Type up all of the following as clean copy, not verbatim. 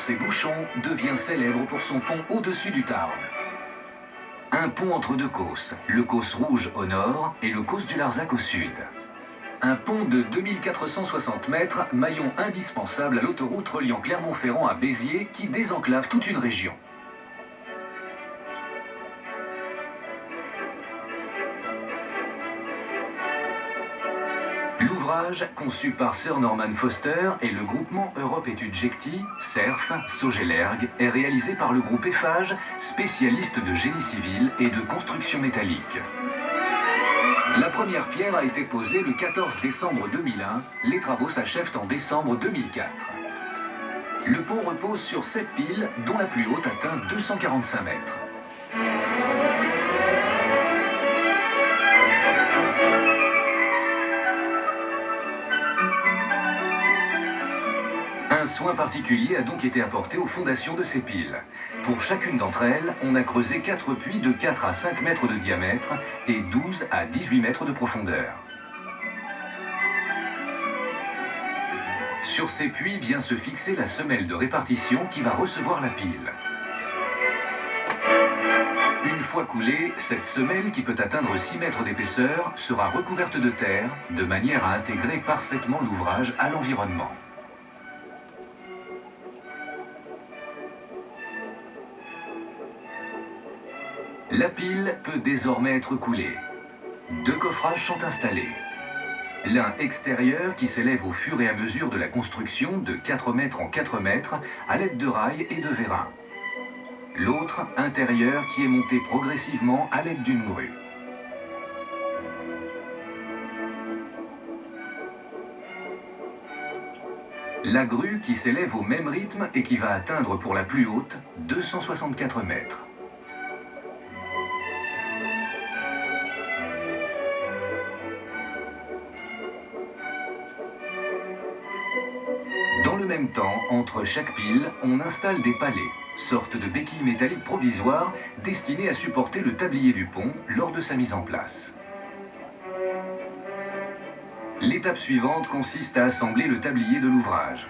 ses bouchons, devient célèbre pour son pont au-dessus du Tarn. Un pont entre deux causses, le causse rouge au nord et le causse du Larzac au sud. Un pont de 2460 mètres, maillon indispensable à l'autoroute reliant Clermont-Ferrand à Béziers qui désenclave toute une région. L'ouvrage, conçu par Sir Norman Foster et le groupement Europe Études Jecti, CERF, Saugelergue, est réalisé par le groupe Eiffage, spécialiste de génie civil et de construction métallique. La première pierre a été posée le 14 décembre 2001, les travaux s'achèvent en décembre 2004. Le pont repose sur 7 piles, dont la plus haute atteint 245 mètres. Un soin particulier a donc été apporté aux fondations de ces piles. Pour chacune d'entre elles, on a creusé 4 puits de 4 à 5 mètres de diamètre et 12 à 18 mètres de profondeur. Sur ces puits vient se fixer la semelle de répartition qui va recevoir la pile. Une fois coulée, cette semelle, qui peut atteindre 6 mètres d'épaisseur, sera recouverte de terre, de manière à intégrer parfaitement l'ouvrage à l'environnement. La pile peut désormais être coulée. 2 coffrages sont installés. L'un extérieur qui s'élève au fur et à mesure de la construction de 4 mètres en 4 mètres à l'aide de rails et de vérins. L'autre intérieur qui est monté progressivement à l'aide d'une grue. La grue qui s'élève au même rythme et qui va atteindre pour la plus haute 264 mètres. Dans le même temps, entre chaque pile, on installe des palets, sorte de béquilles métalliques provisoires destinées à supporter le tablier du pont lors de sa mise en place. L'étape suivante consiste à assembler le tablier de l'ouvrage.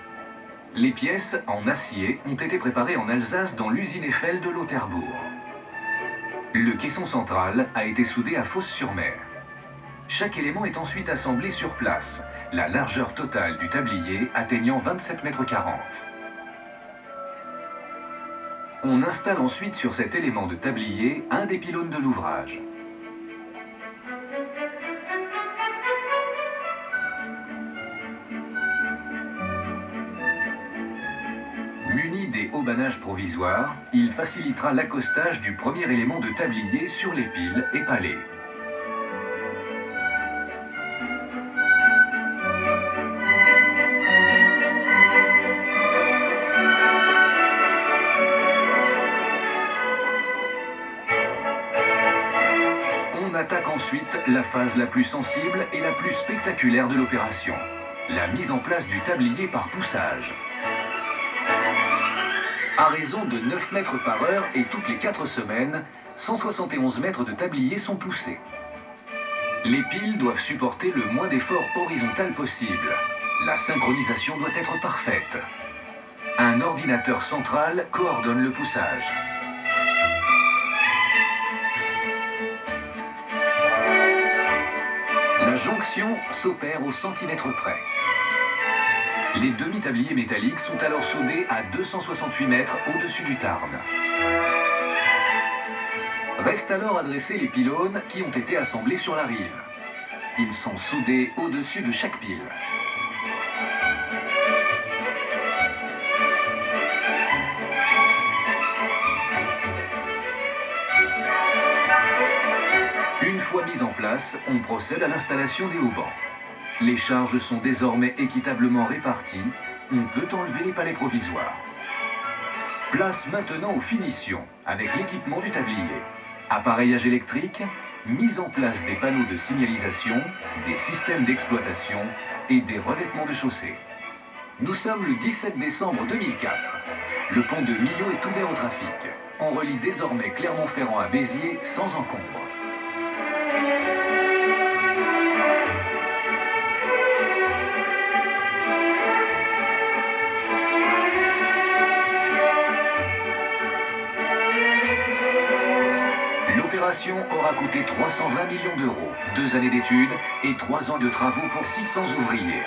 Les pièces, en acier, ont été préparées en Alsace dans l'usine Eiffel de Lauterbourg. Le caisson central a été soudé à Fos-sur-Mer. Chaque élément est ensuite assemblé sur place, la largeur totale du tablier atteignant 27,40 mètres. On installe ensuite sur cet élément de tablier un des pylônes de l'ouvrage. Muni des hauts-bannages provisoires, il facilitera l'accostage du premier élément de tablier sur les piles et palets. On attaque ensuite la phase la plus sensible et la plus spectaculaire de l'opération, la mise en place du tablier par poussage. À raison de 9 mètres par heure et toutes les 4 semaines, 171 mètres de tablier sont poussés. Les piles doivent supporter le moins d'effort horizontal possible. La synchronisation doit être parfaite. Un ordinateur central coordonne le poussage. La jonction s'opère au centimètre près. Les demi-tabliers métalliques sont alors soudés à 268 mètres au-dessus du Tarn. Restent alors à dresser les pylônes qui ont été assemblés sur la rive. Ils sont soudés au-dessus de chaque pile. Une fois mis en place, on procède à l'installation des haubans. Les charges sont désormais équitablement réparties, on peut enlever les palets provisoires. Place maintenant aux finitions, avec l'équipement du tablier. Appareillage électrique, mise en place des panneaux de signalisation, des systèmes d'exploitation et des revêtements de chaussée. Nous sommes le 17 décembre 2004. Le pont de Millau est ouvert au trafic. On relie désormais Clermont-Ferrand à Béziers sans encombre. opération aura coûté 320 millions d'euros, 2 années d'études et 3 ans de travaux pour 600 ouvriers.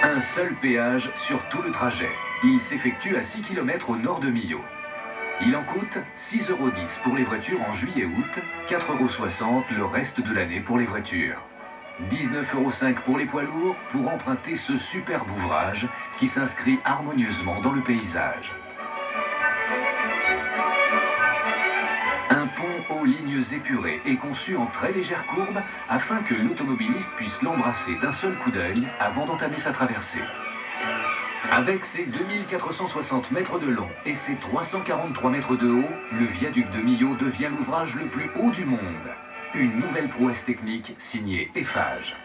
Un seul péage sur tout le trajet. Il s'effectue à 6 km au nord de Millau. Il en coûte 6,10 € pour les voitures en juillet-août, 4,60 € le reste de l'année pour les voitures. 19,5 € pour les poids lourds pour emprunter ce superbe ouvrage qui s'inscrit harmonieusement dans le paysage. Un pont aux lignes épurées est conçu en très légère courbe afin que l'automobiliste puisse l'embrasser d'un seul coup d'œil avant d'entamer sa traversée. Avec ses 2460 mètres de long et ses 343 mètres de haut, le viaduc de Millau devient l'ouvrage le plus haut du monde. Une nouvelle prouesse technique signée Eiffage.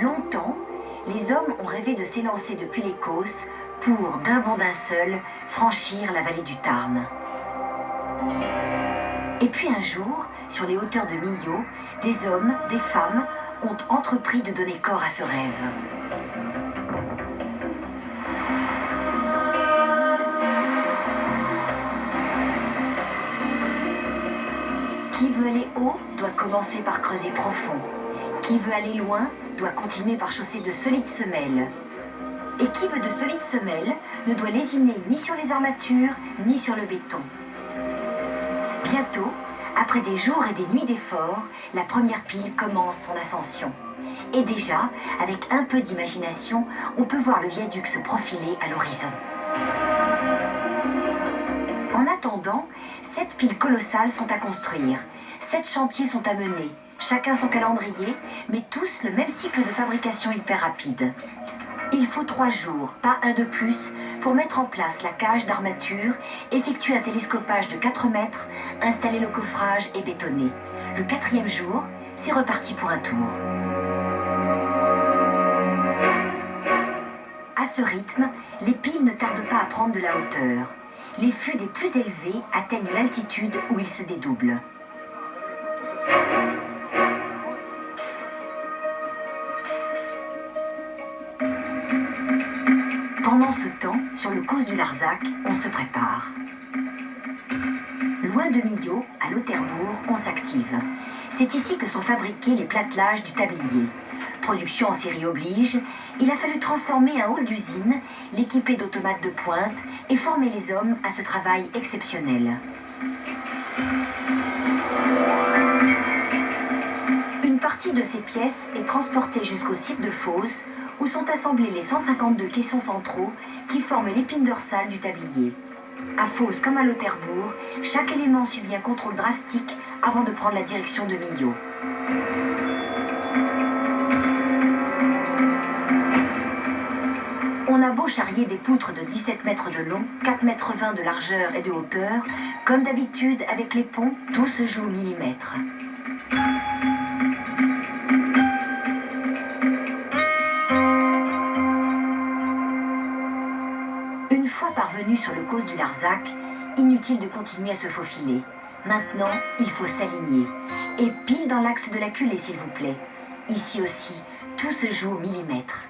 Longtemps, les hommes ont rêvé de s'élancer depuis l'Écosse pour, d'un bond d'un seul, franchir la vallée du Tarn. Et puis un jour, sur les hauteurs de Millau, des hommes, des femmes ont entrepris de donner corps à ce rêve. Qui veut aller haut doit commencer par creuser profond. Qui veut aller loin doit continuer par chausser de solides semelles. Et qui veut de solides semelles ne doit lésiner ni sur les armatures, ni sur le béton. Bientôt, après des jours et des nuits d'efforts, la première pile commence son ascension. Et déjà, avec un peu d'imagination, on peut voir le viaduc se profiler à l'horizon. En attendant, 7 piles colossales sont à construire. 7 chantiers sont à mener. Chacun son calendrier, mais tous le même cycle de fabrication hyper rapide. Il faut 3 jours, pas un de plus, pour mettre en place la cage d'armature, effectuer un télescopage de 4 mètres, installer le coffrage et bétonner. Le 4e jour, c'est reparti pour un tour. À ce rythme, les piles ne tardent pas à prendre de la hauteur. Les fûts des plus élevés atteignent l'altitude où ils se dédoublent. Pendant ce temps, sur le causse du Larzac, on se prépare. Loin de Millau, à Lauterbourg, on s'active. C'est ici que sont fabriqués les plattelages du tablier. Production en série oblige, il a fallu transformer un hall d'usine, l'équiper d'automates de pointe et former les hommes à ce travail exceptionnel. Une partie de ces pièces est transportée jusqu'au site de Fos, où sont assemblés les 152 caissons centraux qui forment l'épine dorsale du tablier. À Fos comme à Lauterbourg, chaque élément subit un contrôle drastique avant de prendre la direction de Millau. On a beau charrier des poutres de 17 mètres de long, 4,20 mètres de largeur et de hauteur, comme d'habitude avec les ponts, tout se joue au millimètre. Une fois parvenu sur le causse du Larzac, inutile de continuer à se faufiler. Maintenant, il faut s'aligner. Et pile dans l'axe de la culée, s'il vous plaît. Ici aussi, tout se joue au millimètre.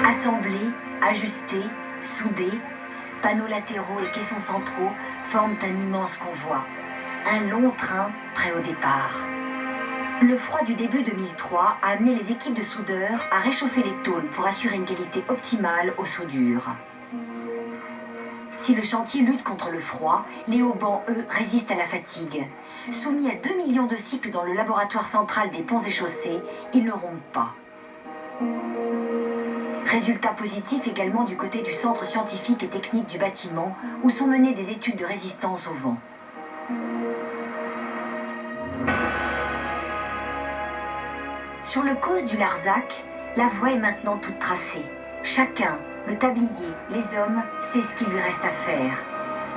Assemblés, ajustés, soudés, panneaux latéraux et caissons centraux forment un immense convoi. Un long train prêt au départ. Le froid du début 2003 a amené les équipes de soudeurs à réchauffer les tôles pour assurer une qualité optimale aux soudures. Si le chantier lutte contre le froid, les haubans, eux, résistent à la fatigue. Soumis à 2 millions de cycles dans le laboratoire central des ponts et chaussées, ils ne rondent pas. Résultat positif également du côté du centre scientifique et technique du bâtiment, où sont menées des études de résistance au vent. Sur le causse du Larzac, La voie est maintenant toute tracée. Chacun, le tablier, les hommes, sait ce qu'il lui reste à faire.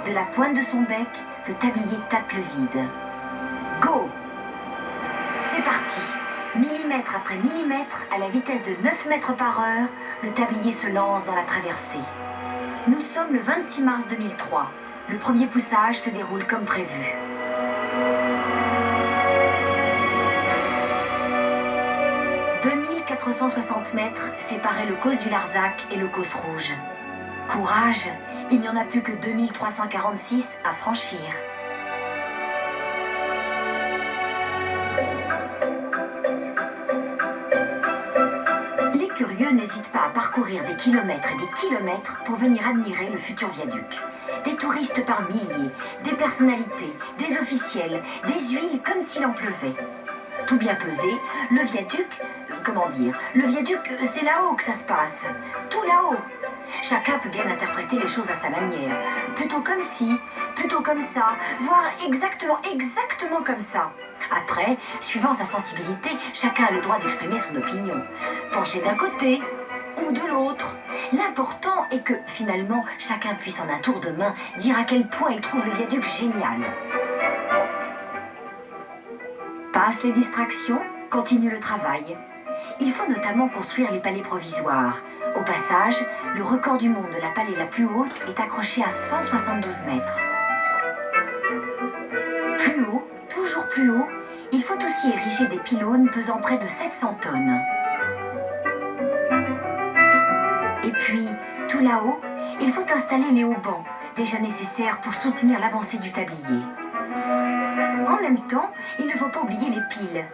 De la pointe de son bec, le tablier tâte le vide. Go! C'est parti! Millimètre après millimètre, à la vitesse de 9 mètres par heure, le tablier se lance dans la traversée. Nous sommes le 26 mars 2003. Le premier poussage se déroule comme prévu. « 2460 mètres séparaient le causse du Larzac et le causse rouge. Courage, il n'y en a plus que 2346 à franchir. Les curieux n'hésitent pas à parcourir des kilomètres et des kilomètres pour venir admirer le futur viaduc. Des touristes par milliers, des personnalités, des officiels, des huiles comme s'il en pleuvait. Tout bien pesé, le viaduc, le viaduc, c'est là-haut que ça se passe. Tout là-haut. Chacun peut bien interpréter les choses à sa manière. Plutôt comme ci, plutôt comme ça, voire exactement comme ça. Après, suivant sa sensibilité, chacun a le droit d'exprimer son opinion. Pencher d'un côté ou de l'autre. L'important est que, finalement, chacun puisse en un tour de main dire à quel point il trouve le viaduc génial. Passent les distractions, continue le travail. Il faut notamment construire les palais provisoires. Au passage, le record du monde de la palais la plus haute est accroché à 172 mètres. Plus haut, toujours plus haut, il faut aussi ériger des pylônes pesant près de 700 tonnes. Et puis, tout là-haut, il faut installer les haubans, déjà nécessaires pour soutenir l'avancée du tablier. En même temps, il ne faut pas oublier les piles.